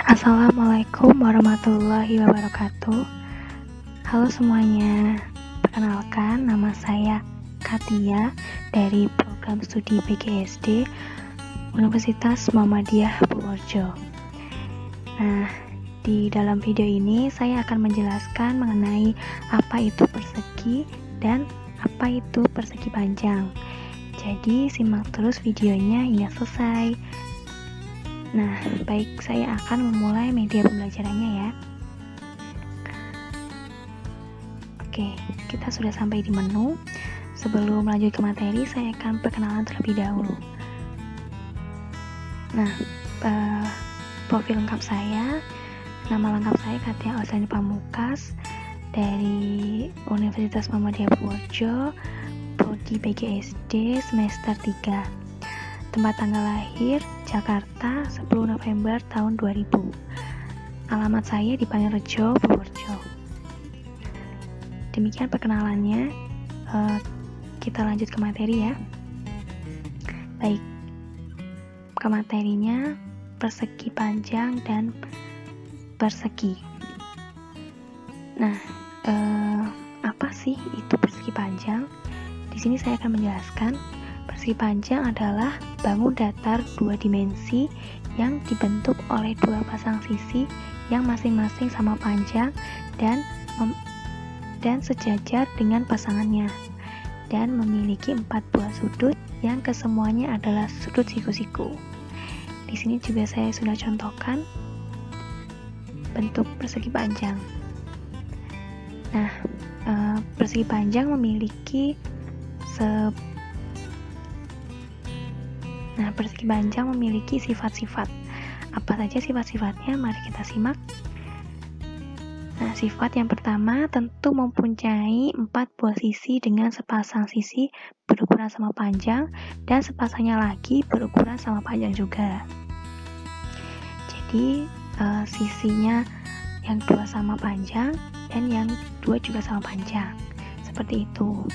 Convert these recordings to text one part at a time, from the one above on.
Assalamualaikum warahmatullahi wabarakatuh. Halo semuanya, perkenalkan nama saya Katia dari program studi PGSD Universitas Muhammadiyah Purworejo. Nah, di dalam video ini saya akan menjelaskan mengenai apa itu persegi dan apa itu persegi panjang. Jadi simak terus videonya hingga selesai. Nah, baik, saya akan memulai media pembelajarannya ya. Oke, kita sudah sampai di menu. Sebelum lanjut ke materi, saya akan perkenalan terlebih dahulu. Nah, profil lengkap saya, nama lengkap saya Katia Auslani Pamungkas dari Universitas Muhammadiyah Purworejo, Prodi PGSD semester 3. Tempat tanggal lahir Jakarta 10 November tahun 2000. Alamat saya di Panirejo, Purworejo. Demikian perkenalannya. Kita lanjut ke materi ya. Baik, ke materinya, persegi panjang dan persegi. Nah, apa sih itu persegi panjang? Di sini saya akan menjelaskan. Persegi panjang adalah bangun datar dua dimensi yang dibentuk oleh dua pasang sisi yang masing-masing sama panjang dan sejajar dengan pasangannya, dan memiliki 4 buah sudut yang kesemuanya adalah sudut siku-siku. Di sini juga saya sudah contohkan bentuk persegi panjang. Nah, persegi panjang memiliki persegi panjang memiliki sifat-sifat. Apa saja sifat-sifatnya? Mari kita simak. Nah, sifat yang pertama tentu mempunyai 4 buah sisi dengan sepasang sisi berukuran sama panjang dan sepasangnya lagi berukuran sama panjang juga. Jadi, sisinya yang 2 sama panjang dan yang 2 juga sama panjang. Seperti itu.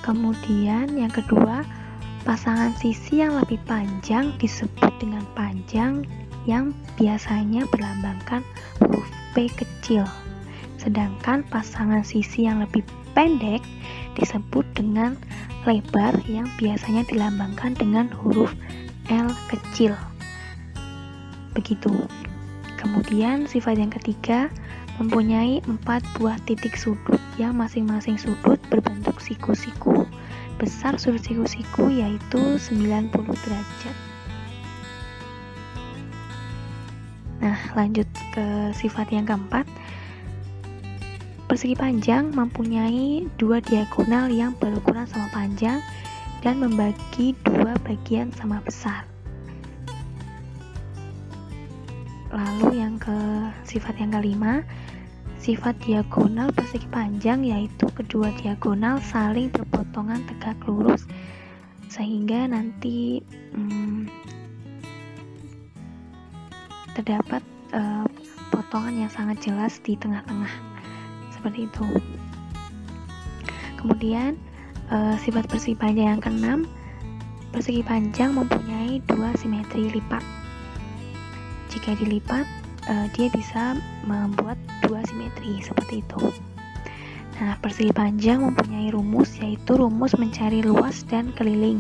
Kemudian yang kedua, pasangan sisi yang lebih panjang disebut dengan panjang yang biasanya berlambangkan huruf P kecil. Sedangkan pasangan sisi yang lebih pendek disebut dengan lebar yang biasanya dilambangkan dengan huruf L kecil. Begitu. Kemudian sifat yang ketiga, mempunyai 4 buah titik sudut yang masing-masing sudut berbentuk siku-siku. Besar sudut siku-siku yaitu 90 derajat. Nah, lanjut ke sifat yang keempat. Persegi panjang mempunyai 2 diagonal yang berukuran sama panjang dan membagi 2 bagian sama besar. Lalu sifat yang kelima, sifat diagonal persegi panjang yaitu kedua diagonal saling berpotongan tegak lurus sehingga nanti terdapat potongan yang sangat jelas di tengah-tengah. Seperti itu. Kemudian sifat persegi panjang yang keenam, persegi panjang mempunyai 2 simetri lipat. Jika dilipat, dia bisa membuat 2 simetri seperti itu. Nah, persegi panjang mempunyai rumus, yaitu rumus mencari luas dan keliling.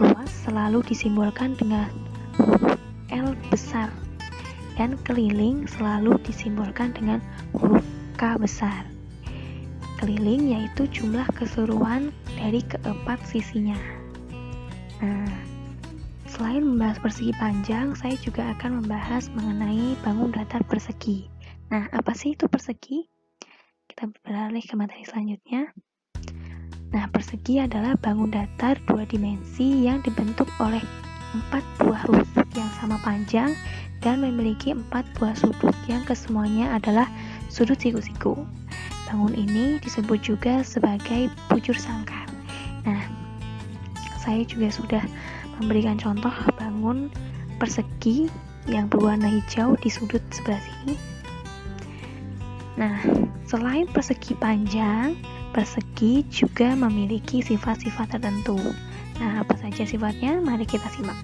Luas selalu disimbolkan dengan huruf L besar dan keliling selalu disimbolkan dengan huruf K besar. Keliling yaitu jumlah keseluruhan dari keempat sisinya. Nah, selain membahas persegi panjang, saya juga akan membahas mengenai bangun datar persegi. Nah, apa sih itu persegi? Kita beralih ke materi selanjutnya. Nah, persegi adalah bangun datar 2 dimensi yang dibentuk oleh 4 buah rusuk yang sama panjang dan memiliki 4 buah sudut yang kesemuanya adalah sudut siku-siku. Bangun ini disebut juga sebagai bujur sangkar. Nah, saya juga sudah memberikan contoh bangun persegi yang berwarna hijau di sudut sebelah sini. Nah, selain persegi panjang, persegi juga memiliki sifat-sifat tertentu. Nah, apa saja sifatnya? Mari kita simak.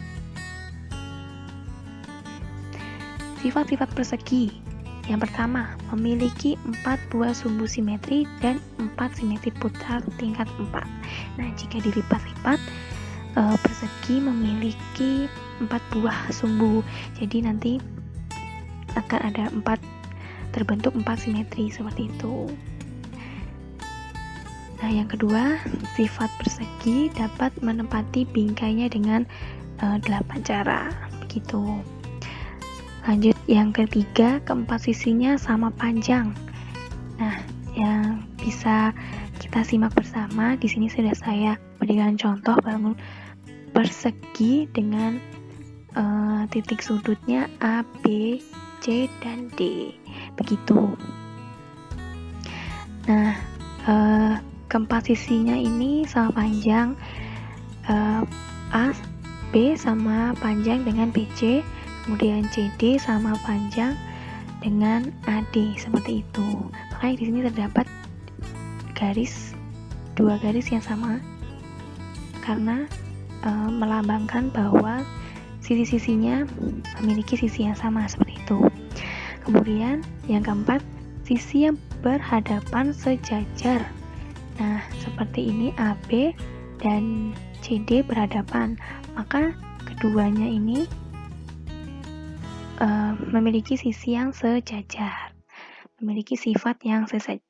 Sifat-sifat persegi. Yang pertama, memiliki 4 buah sumbu simetri dan 4 simetri putar tingkat 4. Nah, jika dilipat-lipat, persegi memiliki 4 buah sumbu. Jadi nanti akan ada terbentuk 4 simetri seperti itu. Nah, yang kedua, sifat persegi dapat menempati bingkainya dengan 8 cara. Begitu. Lanjut yang ketiga, keempat sisinya sama panjang. Nah, yang bisa kita simak bersama, di sini sudah saya berikan contoh bangun persegi dengan titik sudutnya A, B, C, dan D. Begitu. Nah, keempat sisinya ini sama panjang, A, B sama panjang dengan BC, kemudian CD sama panjang dengan AD, seperti itu. Makanya di sini terdapat dua garis yang sama karena melambangkan bahwa sisi-sisinya memiliki sisi yang sama, seperti itu. Kemudian yang keempat, sisi yang berhadapan sejajar. Nah, seperti ini AB dan CD berhadapan, maka keduanya ini memiliki sisi yang sejajar, memiliki sifat yang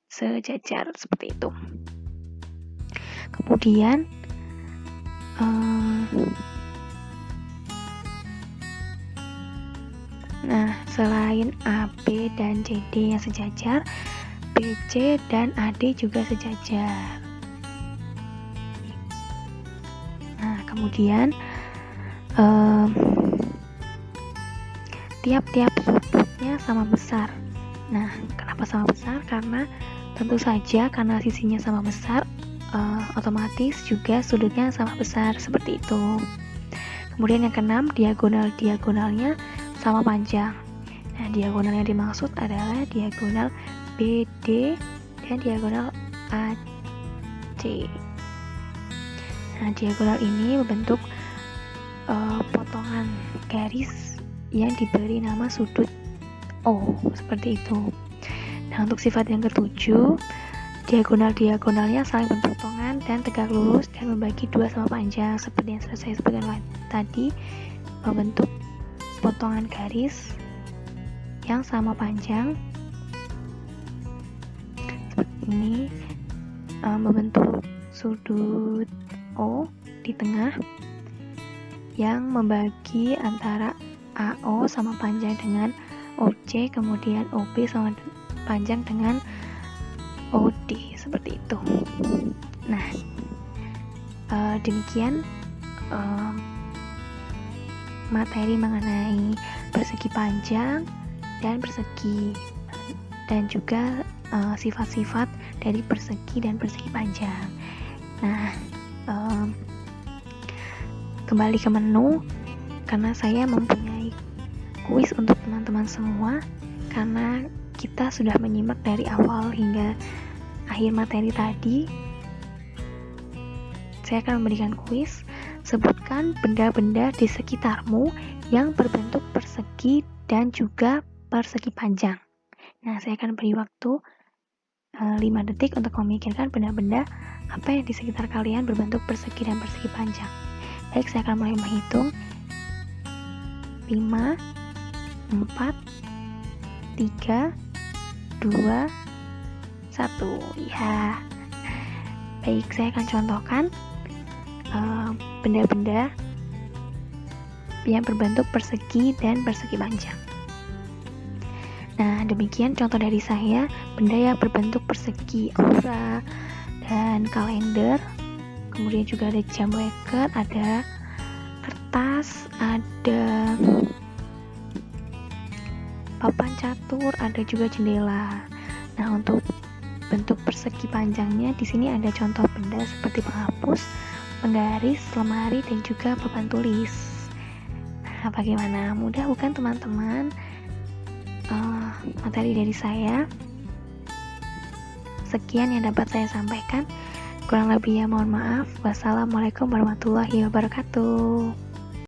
sejajar, seperti itu. Kemudian nah, selain AB dan CD yang sejajar, BC dan AD juga sejajar. Nah, kemudian tiap-tiap sudutnya sama besar. Nah, kenapa sama besar? Karena tentu saja karena sisinya sama besar, otomatis juga sudutnya sama besar, seperti itu. Kemudian yang keenam, diagonalnya sama panjang. Nah, diagonal yang dimaksud adalah diagonal BD dan diagonal AC. Nah, diagonal ini membentuk potongan garis yang diberi nama sudut O, seperti itu. Nah, untuk sifat yang ketujuh, diagonalnya saling berpotongan dan tegak lurus dan membagi dua sama panjang, seperti yang sudah saya sebutkan tadi, membentuk potongan garis yang sama panjang seperti ini, membentuk sudut O di tengah yang membagi antara AO sama panjang dengan OC, kemudian OB sama panjang dengan OD, seperti itu. Nah, demikian materi mengenai persegi panjang dan persegi, dan juga sifat-sifat dari persegi dan persegi panjang. Nah, kembali ke menu, karena saya mempunyai kuis untuk teman-teman semua, karena kita sudah menyimak dari awal hingga akhir materi tadi. Saya akan memberikan kuis. Sebutkan benda-benda di sekitarmu yang berbentuk persegi dan juga persegi panjang. Nah, saya akan beri waktu 5 detik untuk memikirkan benda-benda apa yang di sekitar kalian berbentuk persegi dan persegi panjang. Baik, saya akan mulai menghitung. 5, 4, 3, 2, 1. Ya. Baik, saya akan contohkan benda-benda yang berbentuk persegi dan persegi panjang. Nah, demikian contoh dari saya, benda yang berbentuk persegi, aura dan kalender. Kemudian juga ada jam waker, ada kertas, ada papan catur, ada juga jendela. Nah, untuk bentuk persegi panjangnya di sini ada contoh benda seperti penghapus, penggaris, lemari, dan juga papan tulis. Nah, bagaimana? Mudah bukan teman-teman? Materi dari saya. Sekian yang dapat saya sampaikan. Kurang lebihnya mohon maaf. Wassalamualaikum warahmatullahi wabarakatuh.